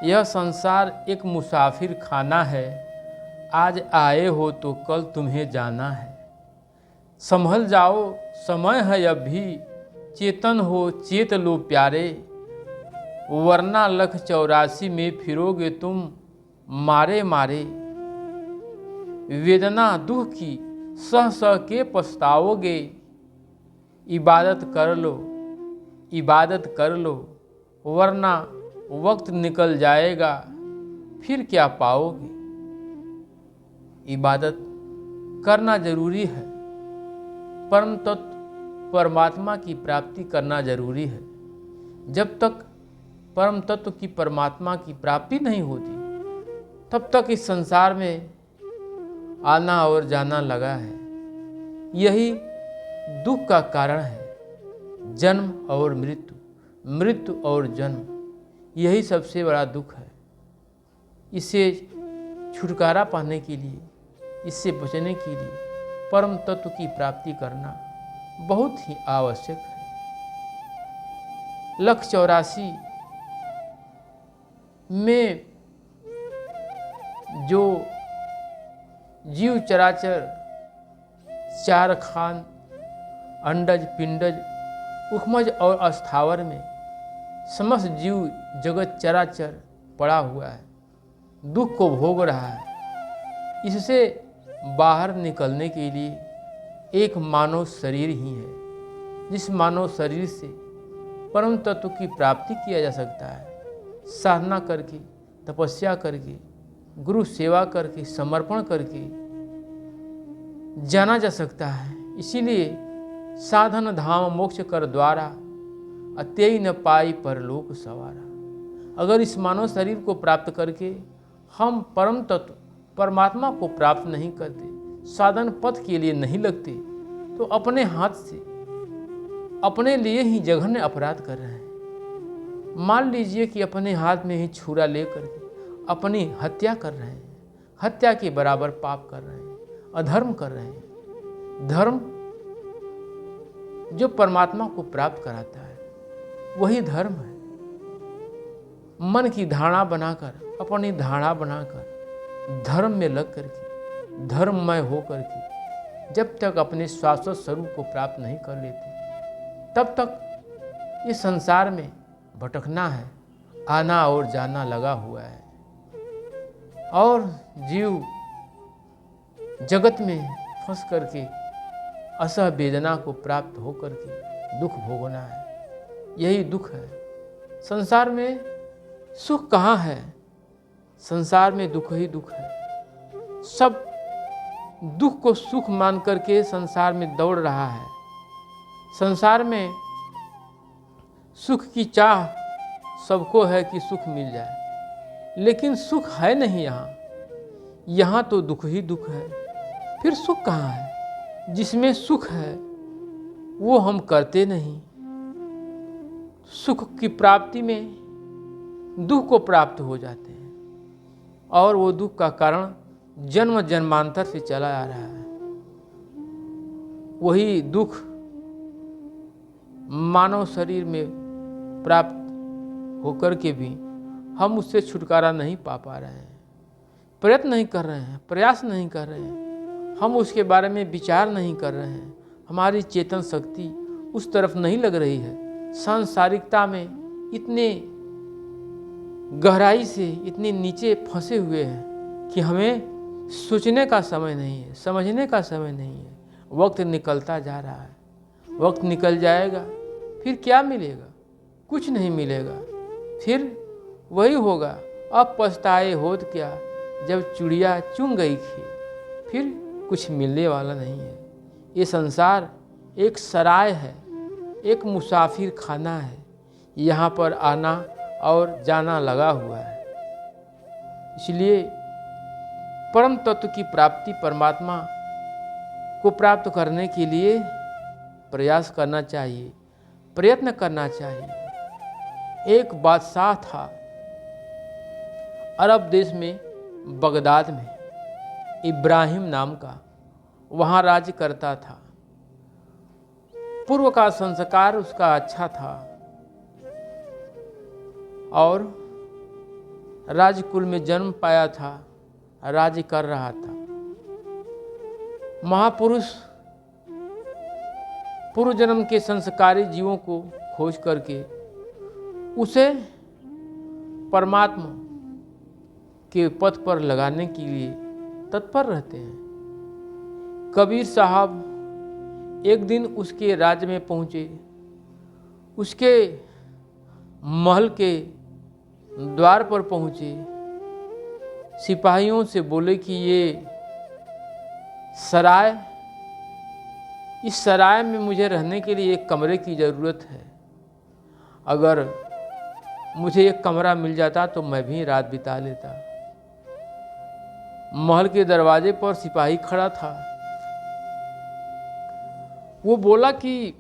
यह संसार एक मुसाफिर खाना है, आज आए हो तो कल तुम्हें जाना है। संभल जाओ समय है अभी, चेतन हो चेत लो प्यारे, वरना लख 84 में फिरोगे तुम मारे मारे। वेदना दुख की सह सह के पछताओगे, इबादत कर लो वरना वक्त निकल जाएगा, फिर क्या पाओगे। इबादत करना जरूरी है, परम तत्व परमात्मा की प्राप्ति करना जरूरी है। जब तक परम तत्व की परमात्मा की प्राप्ति नहीं होती तब तक इस संसार में आना और जाना लगा है। यही दुख का कारण है। जन्म और मृत्यु, मृत्यु और जन्म, यही सबसे बड़ा दुख है। इससे छुटकारा पाने के लिए, इससे बचने के लिए परम तत्व की प्राप्ति करना बहुत ही आवश्यक है। लख 84 में जो जीव चराचर, चार खान, अंडज, पिंडज, उखमज और अस्थावर में समस्त जीव जगत चराचर पड़ा हुआ है, दुख को भोग रहा है। इससे बाहर निकलने के लिए एक मानव शरीर ही है, जिस मानव शरीर से परम तत्व की प्राप्ति किया जा सकता है। साधना करके, तपस्या करके, गुरु सेवा करके, समर्पण करके जाना जा सकता है। इसीलिए साधन धाम मोक्ष कर द्वारा, अत्यय न पाई परलोक सवारा। अगर इस मानव शरीर को प्राप्त करके हम परम तत्व परमात्मा को प्राप्त नहीं करते, साधन पथ के लिए नहीं लगते, तो अपने हाथ से अपने लिए ही जघन्य अपराध कर रहे हैं। मान लीजिए कि अपने हाथ में ही छुरा लेकर के अपनी हत्या कर रहे हैं, हत्या के बराबर पाप कर रहे हैं, अधर्म कर रहे हैं। धर्म जो परमात्मा को प्राप्त कराता है वही धर्म है। मन की धारणा बनाकर, अपनी धारणा बनाकर धर्म में लग करके, धर्ममय हो करके जब तक अपने शाश्वत स्वरूप को प्राप्त नहीं कर लेते तब तक इस संसार में भटकना है, आना और जाना लगा हुआ है। और जीव जगत में फंस करके असह वेदना को प्राप्त हो करके दुख भोगना है। यही दुख है। संसार में सुख कहाँ है? संसार में दुख ही दुख है। सब दुख को सुख मान करके संसार में दौड़ रहा है। संसार में सुख की चाह सबको है कि सुख मिल जाए, लेकिन सुख है नहीं यहाँ। यहाँ तो दुख ही दुख है। फिर सुख कहाँ है? जिसमें सुख है वो हम करते नहीं। सुख की प्राप्ति में दुख को प्राप्त हो जाते हैं और वो दुख का कारण जन्म जन्मांतर से चला आ रहा है। वही दुख मानव शरीर में प्राप्त होकर के भी हम उससे छुटकारा नहीं पा रहे हैं, प्रयत्न नहीं कर रहे हैं, प्रयास नहीं कर रहे हैं, हम उसके बारे में विचार नहीं कर रहे हैं। हमारी चेतन शक्ति उस तरफ नहीं लग रही है। सांसारिकता में इतने गहराई से, इतने नीचे फंसे हुए हैं कि हमें सोचने का समय नहीं है, समझने का समय नहीं है। वक्त निकलता जा रहा है, वक्त निकल जाएगा, फिर क्या मिलेगा? कुछ नहीं मिलेगा। फिर वही होगा, अब पछताए होत क्या, जब चिड़िया चुन गई खेत। फिर कुछ मिलने वाला नहीं है। ये संसार एक सराय है, एक मुसाफिर खाना है। यहाँ पर आना और जाना लगा हुआ है। इसलिए परम तत्व की प्राप्ति, परमात्मा को प्राप्त करने के लिए प्रयास करना चाहिए, प्रयत्न करना चाहिए। एक बादशाह था अरब देश में, बगदाद में, इब्राहिम नाम का। वहाँ राज्य करता था। पूर्व का संस्कार उसका अच्छा था और राजकुल में जन्म पाया था, राज्य कर रहा था। महापुरुष पूर्व जन्म के संस्कारी जीवों को खोज करके उसे परमात्मा के पथ पर लगाने के लिए तत्पर रहते हैं। कबीर साहब एक दिन उसके राज्य में पहुँचे। उसके महल के द्वार पर पहुँचे। सिपाहियों से बोले कि ये सराय, इस सराय में मुझे रहने के लिए एक कमरे की ज़रूरत है। अगर मुझे एक कमरा मिल जाता तो मैं भी रात बिता लेता। महल के दरवाजे पर सिपाही खड़ा था। वो बोला कि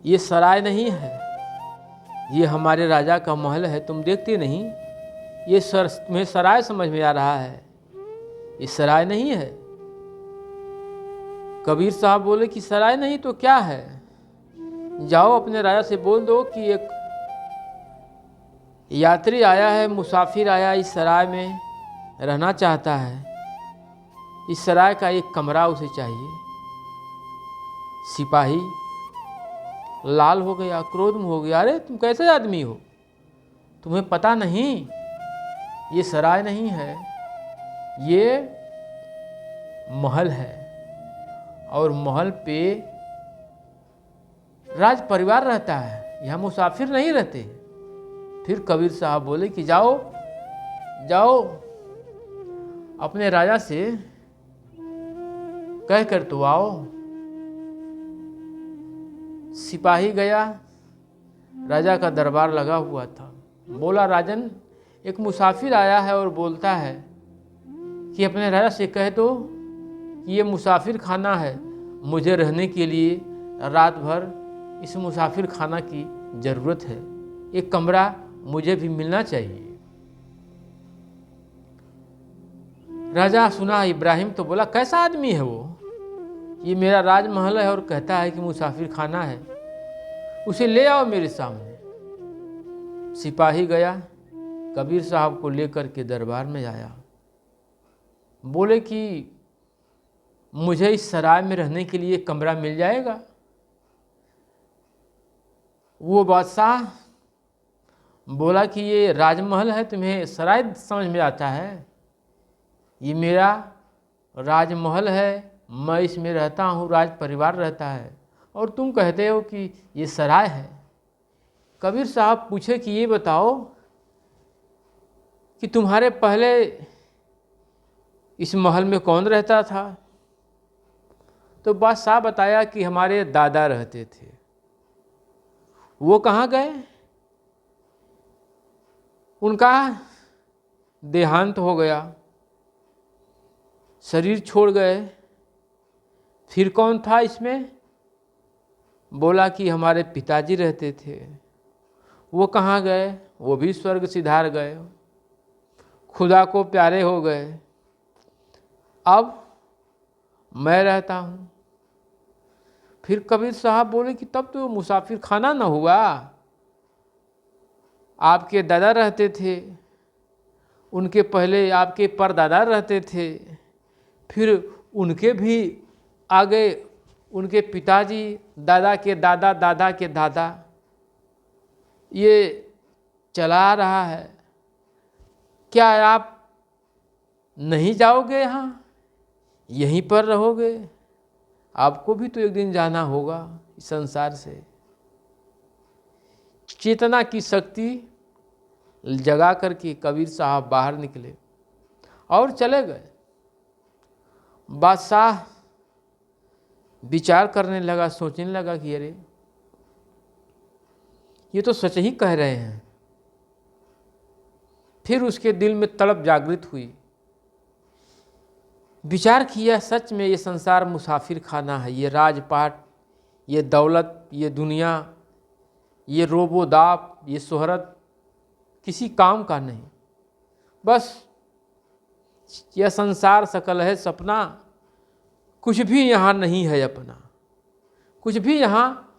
ये सराय नहीं है, ये हमारे राजा का महल है, तुम देखते नहीं, ये तुम्हें सराय समझ में आ रहा है, ये सराय नहीं है। कबीर साहब बोले कि सराय नहीं तो क्या है? जाओ अपने राजा से बोल दो कि एक यात्री आया है, मुसाफिर आया, इस सराय में रहना चाहता है, इस सराय का एक कमरा उसे चाहिए। सिपाही लाल हो गया, क्रोध में हो गया। अरे तुम कैसे आदमी हो, तुम्हें पता नहीं ये सराय नहीं है, ये महल है, और महल पे राज परिवार रहता है, यहाँ मुसाफिर नहीं रहते। फिर कबीर साहब बोले कि जाओ जाओ अपने राजा से कह कर तो आओ। सिपाही गया, राजा का दरबार लगा हुआ था। बोला, राजन एक मुसाफिर आया है और बोलता है कि अपने राजा से कह दो कि ये मुसाफिर खाना है, मुझे रहने के लिए रात भर इस मुसाफिर खाना की ज़रूरत है, एक कमरा मुझे भी मिलना चाहिए। राजा सुना इब्राहिम तो बोला, कैसा आदमी है वो, ये मेरा राजमहल है और कहता है कि मुसाफिर खाना है, उसे ले आओ मेरे सामने। सिपाही गया, कबीर साहब को लेकर के दरबार में आया। बोले कि मुझे इस सराय में रहने के लिए कमरा मिल जाएगा? वो बादशाह बोला कि ये राजमहल है, तुम्हें सराय समझ में आता है? ये मेरा राजमहल है, मैं इसमें रहता हूँ, राज परिवार रहता है, और तुम कहते हो कि ये सराय है। कबीर साहब पूछे कि ये बताओ कि तुम्हारे पहले इस महल में कौन रहता था? तो बादशाह बताया कि हमारे दादा रहते थे। वो कहाँ गए? उनका देहांत हो गया, शरीर छोड़ गए। फिर कौन था इसमें? बोला कि हमारे पिताजी रहते थे। वो कहाँ गए? वो भी स्वर्ग सिधार गए, खुदा को प्यारे हो गए। अब मैं रहता हूँ। फिर कबीर साहब बोले कि तब तो मुसाफिर खाना न हुआ, आपके दादा रहते थे, उनके पहले आपके परदादा रहते थे, फिर उनके भी आगे उनके पिताजी, दादा के दादा, दादा के दादा, ये चला रहा है। क्या आप नहीं जाओगे यहाँ, यहीं पर रहोगे? आपको भी तो एक दिन जाना होगा इस संसार से। चेतना की शक्ति जगा करके कबीर साहब बाहर निकले और चले गए। बादशाह विचार करने लगा, सोचने लगा कि अरे ये तो सच ही कह रहे हैं। फिर उसके दिल में तड़प जागृत हुई। विचार किया, सच में ये संसार मुसाफिर खाना है, ये राजपाट, ये दौलत, ये दुनिया, ये रोबोदाप, ये शोहरत किसी काम का नहीं। बस यह संसार सकल है सपना, कुछ भी यहाँ नहीं है अपना, कुछ भी यहाँ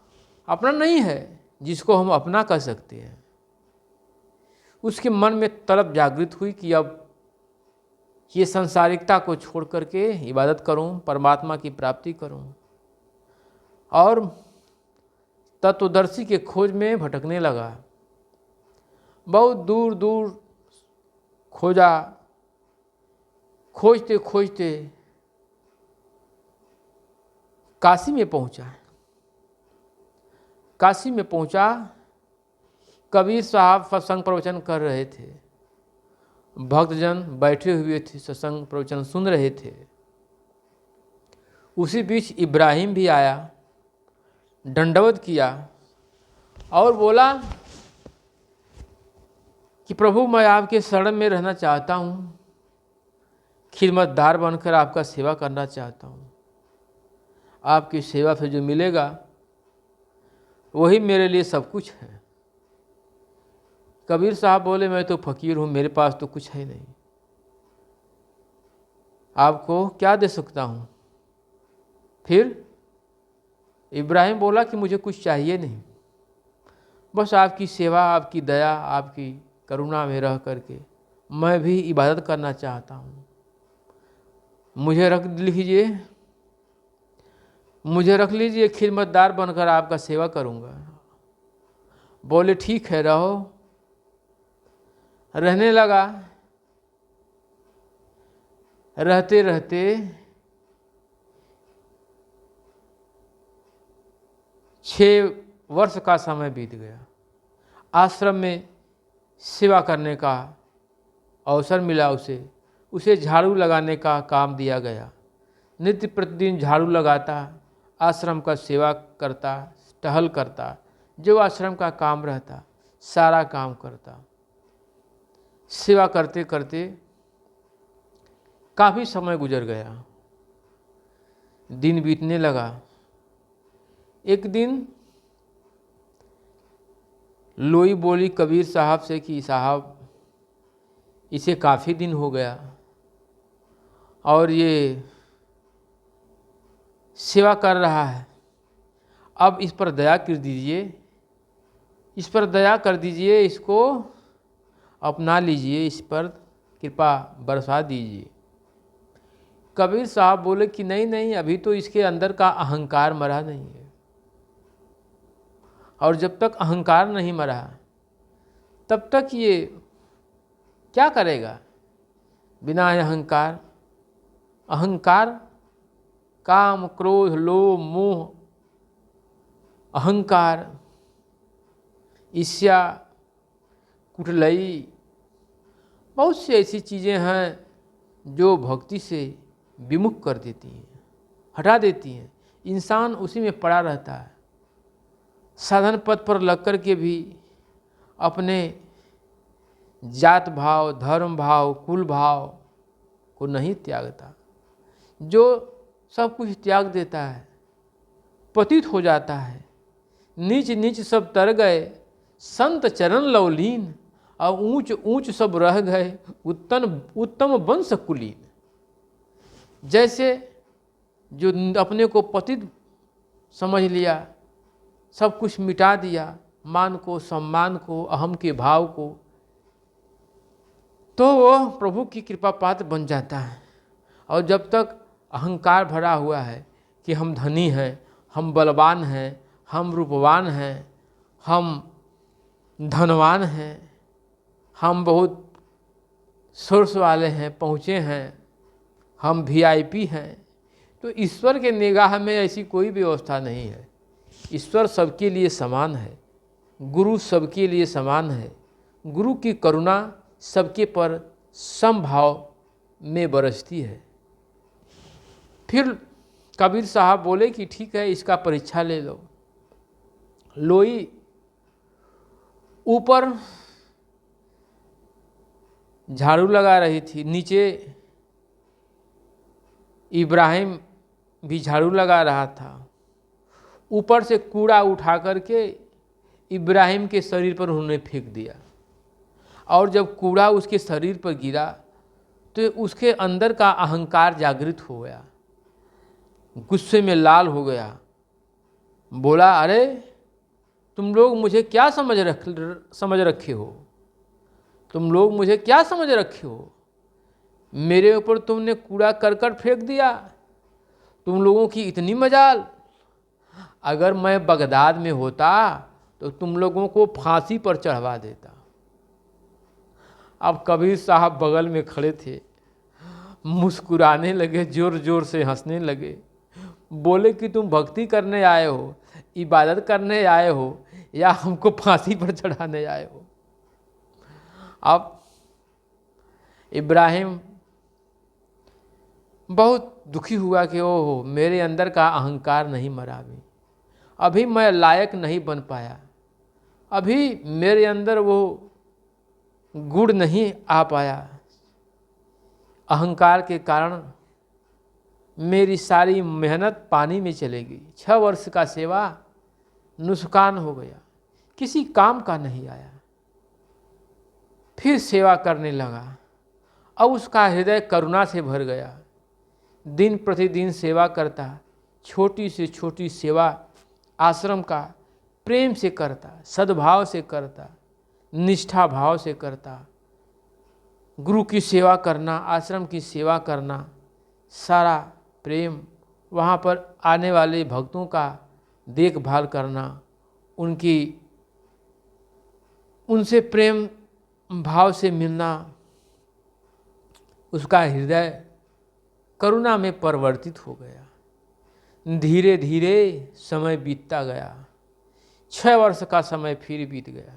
अपना नहीं है जिसको हम अपना कह सकते हैं। उसके मन में तलब जागृत हुई कि अब ये संसारिकता को छोड़ करके इबादत करूं, परमात्मा की प्राप्ति करूं, और तत्वदर्शी के खोज में भटकने लगा। बहुत दूर दूर खोजा, खोजते खोजते काशी में पहुंचा। काशी में पहुंचा, कबीर साहब सत्संग प्रवचन कर रहे थे, भक्तजन बैठे हुए थे, सत्संग प्रवचन सुन रहे थे। उसी बीच इब्राहिम भी आया, दंडवत किया और बोला कि प्रभु, मैं आपके शरण में रहना चाहता हूँ, खिदमतदार बनकर आपका सेवा करना चाहता हूँ। आपकी सेवा से जो मिलेगा वही मेरे लिए सब कुछ है। कबीर साहब बोले, मैं तो फकीर हूँ, मेरे पास तो कुछ है नहीं, आपको क्या दे सकता हूँ। फिर इब्राहिम बोला कि मुझे कुछ चाहिए नहीं, बस आपकी सेवा, आपकी दया, आपकी करुणा में रह करके मैं भी इबादत करना चाहता हूँ। मुझे रख लीजिए, खिदमतदार बनकर आपका सेवा करूँगा। बोले ठीक है, रहो। रहने लगा। रहते रहते 6 वर्ष का समय बीत गया। आश्रम में सेवा करने का अवसर मिला उसे झाड़ू लगाने का काम दिया गया। नित्य प्रतिदिन झाड़ू लगाता, आश्रम का सेवा करता, टहल करता, जो आश्रम का काम रहता सारा काम करता। सेवा करते करते काफ़ी समय गुजर गया, दिन बीतने लगा। एक दिन लोई बोली कबीर साहब से कि साहब, इसे काफ़ी दिन हो गया और ये सेवा कर रहा है, अब इस पर दया कर दीजिए, इसको अपना लीजिए, इस पर कृपा बरसा दीजिए। कबीर साहब बोले कि नहीं, अभी तो इसके अंदर का अहंकार मरा नहीं है, और जब तक अहंकार नहीं मरा तब तक ये क्या करेगा। बिना अहंकार, काम, क्रोध, लोभ, मोह, अहंकार, ईर्ष्या, कुटिलई, बहुत सी ऐसी चीज़ें हैं जो भक्ति से विमुख कर देती हैं, हटा देती हैं। इंसान उसी में पड़ा रहता है। साधन पथ पर लग कर के भी अपने जात भाव, धर्म भाव, कुल भाव को नहीं त्यागता। जो सब कुछ त्याग देता है पतित हो जाता है। नीच नीच सब तर गए, संत चरण लवलीन, और ऊंच ऊंच सब रह गए, उत्तम वंश कुलीन। जैसे जो अपने को पतित समझ लिया, सब कुछ मिटा दिया, मान को, सम्मान को, अहम के भाव को, तो वो प्रभु की कृपा पात्र बन जाता है। और जब तक अहंकार भरा हुआ है कि हम धनी हैं, हम बलवान हैं, हम रूपवान हैं, हम धनवान हैं, हम बहुत सोर्स वाले हैं, पहुँचे हैं, हम VIP हैं, तो ईश्वर के निगाह में ऐसी कोई व्यवस्था नहीं है। ईश्वर सबके लिए समान है, गुरु सबके लिए समान है, गुरु की करुणा सबके पर समभाव में बरसती है। फिर कबीर साहब बोले कि ठीक है, इसका परीक्षा ले लो। लोई ऊपर झाड़ू लगा रही थी, नीचे इब्राहिम भी झाड़ू लगा रहा था। ऊपर से कूड़ा उठा करके इब्राहिम के शरीर पर उन्होंने फेंक दिया, और जब कूड़ा उसके शरीर पर गिरा तो उसके अंदर का अहंकार जागृत हो गया, गुस्से में लाल हो गया। बोला, अरे तुम लोग मुझे क्या समझ रखे हो, तुम लोग मुझे क्या समझ रखे हो? मेरे ऊपर तुमने कूड़ा करकट फेंक दिया। तुम लोगों की इतनी मजाल। अगर मैं बगदाद में होता तो तुम लोगों को फांसी पर चढ़वा देता। अब कबीर साहब बगल में खड़े थे, मुस्कुराने लगे, जोर जोर से हंसने लगे। बोले कि तुम भक्ति करने आए हो, इबादत करने आए हो, या हमको फांसी पर चढ़ाने आए हो? अब इब्राहिम बहुत दुखी हुआ कि ओहो, मेरे अंदर का अहंकार नहीं मरा, अभी मैं लायक नहीं बन पाया, अभी मेरे अंदर वो गुण नहीं आ पाया। अहंकार के कारण मेरी सारी मेहनत पानी में चलेगी। 6 वर्ष का सेवा नुकसान हो गया, किसी काम का नहीं आया। फिर सेवा करने लगा। अब उसका हृदय करुणा से भर गया। दिन प्रतिदिन सेवा करता, छोटी से छोटी सेवा आश्रम का प्रेम से करता, सद्भाव से करता, निष्ठा भाव से करता। गुरु की सेवा करना, आश्रम की सेवा करना, सारा प्रेम, वहाँ पर आने वाले भक्तों का देखभाल करना, उनसे प्रेम भाव से मिलना। उसका हृदय करुणा में परिवर्तित हो गया। धीरे धीरे समय बीतता गया। 6 वर्ष का समय फिर बीत गया।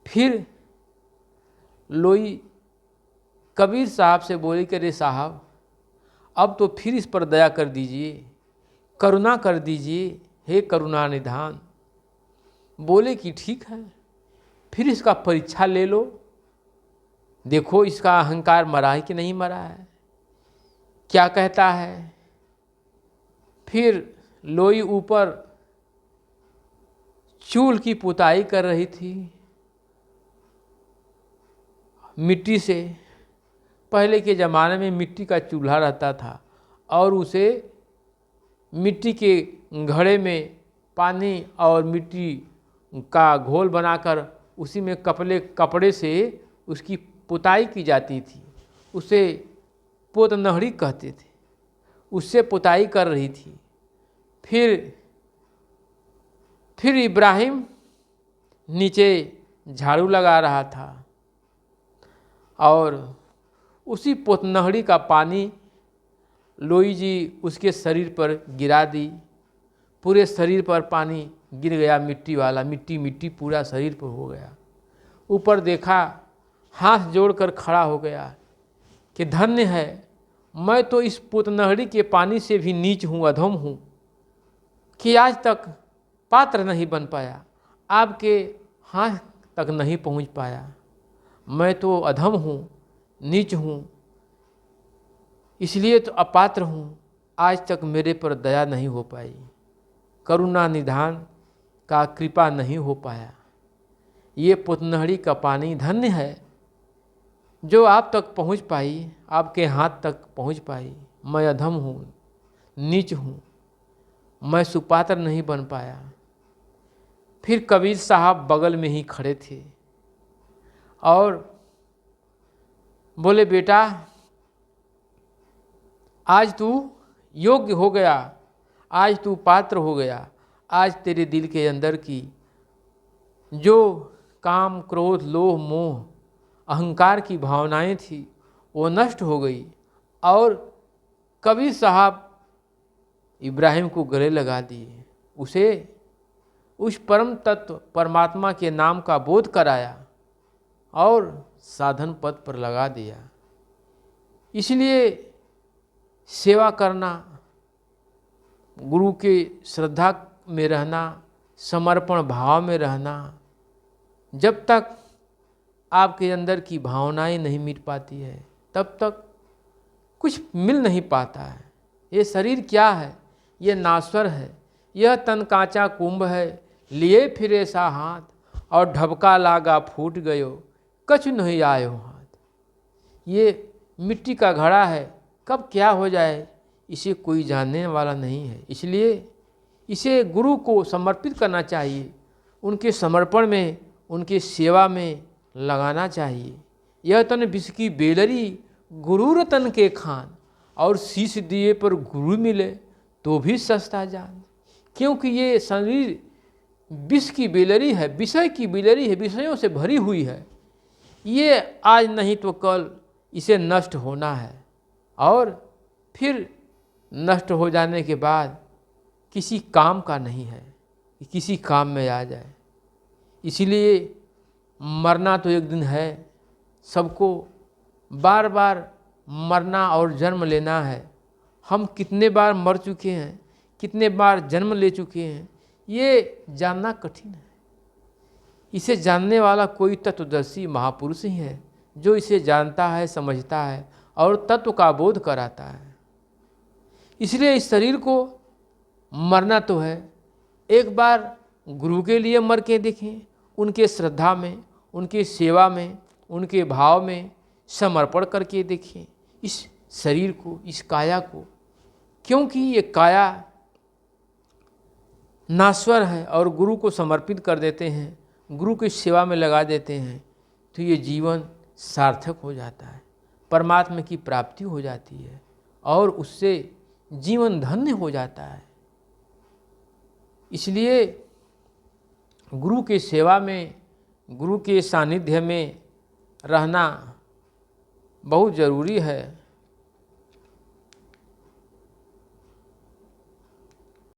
फिर लोई कबीर साहब से बोली कि अरे साहब, अब तो फिर इस पर दया कर दीजिए, करुणा कर दीजिए, हे करुणा निधान। बोले कि ठीक है, फिर इसका परीक्षा ले लो, देखो इसका अहंकार मरा है कि नहीं मरा है, क्या कहता है। फिर लोई ऊपर चूल की पुताई कर रही थी मिट्टी से। पहले के ज़माने में मिट्टी का चूल्हा रहता था और उसे मिट्टी के घड़े में पानी और मिट्टी का घोल बनाकर उसी में कपड़े से उसकी पुताई की जाती थी। उसे पोतनहड़ी कहते थे। उससे पुताई कर रही थी। फिर इब्राहिम नीचे झाड़ू लगा रहा था और उसी पोतनहड़ी का पानी लोई जी उसके शरीर पर गिरा दी। पूरे शरीर पर पानी गिर गया, मिट्टी वाला, मिट्टी पूरा शरीर पर हो गया। ऊपर देखा, हाथ जोड़कर खड़ा हो गया कि धन्य है, मैं तो इस पोतनहड़ी के पानी से भी नीच हूँ, अधम हूँ, कि आज तक पात्र नहीं बन पाया, आपके हाथ तक नहीं पहुँच पाया। मैं तो अधम हूँ, नीच हूँ, इसलिए तो अपात्र हूँ, आज तक मेरे पर दया नहीं हो पाई, करुणा निधान का कृपा नहीं हो पाया। ये पोतनहड़ी का पानी धन्य है जो आप तक पहुँच पाई, आपके हाथ तक पहुँच पाई। मैं अधम हूँ, नीच हूँ, मैं सुपात्र नहीं बन पाया। फिर कबीर साहब बगल में ही खड़े थे और बोले, बेटा आज तू योग्य हो गया, आज तू पात्र हो गया, आज तेरे दिल के अंदर की जो काम, क्रोध, लोभ, मोह, अहंकार की भावनाएं थी वो नष्ट हो गई। और कबीर साहब इब्राहिम को गले लगा दिए, उसे उस परम तत्व परमात्मा के नाम का बोध कराया और साधन पद पर लगा दिया। इसलिए सेवा करना, गुरु के श्रद्धा में रहना, समर्पण भाव में रहना, जब तक आपके अंदर की भावनाएं नहीं मिट पाती है तब तक कुछ मिल नहीं पाता है। ये शरीर क्या है? ये नाश्वर है। यह तन कांचा कुंभ है, लिए फिरे सा हाथ, और ढबका लागा फूट गयो, कछु नहीं आयो हाथ। ये मिट्टी का घड़ा है, कब क्या हो जाए इसे कोई जानने वाला नहीं है। इसलिए इसे गुरु को समर्पित करना चाहिए, उनके समर्पण में, उनकी सेवा में लगाना चाहिए। यह तन विष की बेलरी गुरु रतन के खान, और शीश दिए पर गुरु मिले तो भी सस्ता जान। क्योंकि ये शरीर विष की बेलरी है, विषय की बेलरी है, विषयों से भरी हुई है। ये आज नहीं तो कल इसे नष्ट होना है, और फिर नष्ट हो जाने के बाद किसी काम का नहीं है कि किसी काम में आ जाए। इसीलिए मरना तो एक दिन है, सबको बार बार मरना और जन्म लेना है। हम कितने बार मर चुके हैं, कितने बार जन्म ले चुके हैं, ये जानना कठिन है। इसे जानने वाला कोई तत्वदर्शी महापुरुष ही है, जो इसे जानता है, समझता है और तत्व का बोध कराता है। इसलिए इस शरीर को मरना तो है, एक बार गुरु के लिए मर के देखें, उनके श्रद्धा में, उनके सेवा में, उनके भाव में समर्पण करके देखें इस शरीर को, इस काया को। क्योंकि ये काया नाश्वर है और गुरु को समर्पित कर देते हैं, गुरु की सेवा में लगा देते हैं, तो ये जीवन सार्थक हो जाता है, परमात्मा की प्राप्ति हो जाती है और उससे जीवन धन्य हो जाता है। इसलिए गुरु की सेवा में, गुरु के सानिध्य में रहना बहुत ज़रूरी है।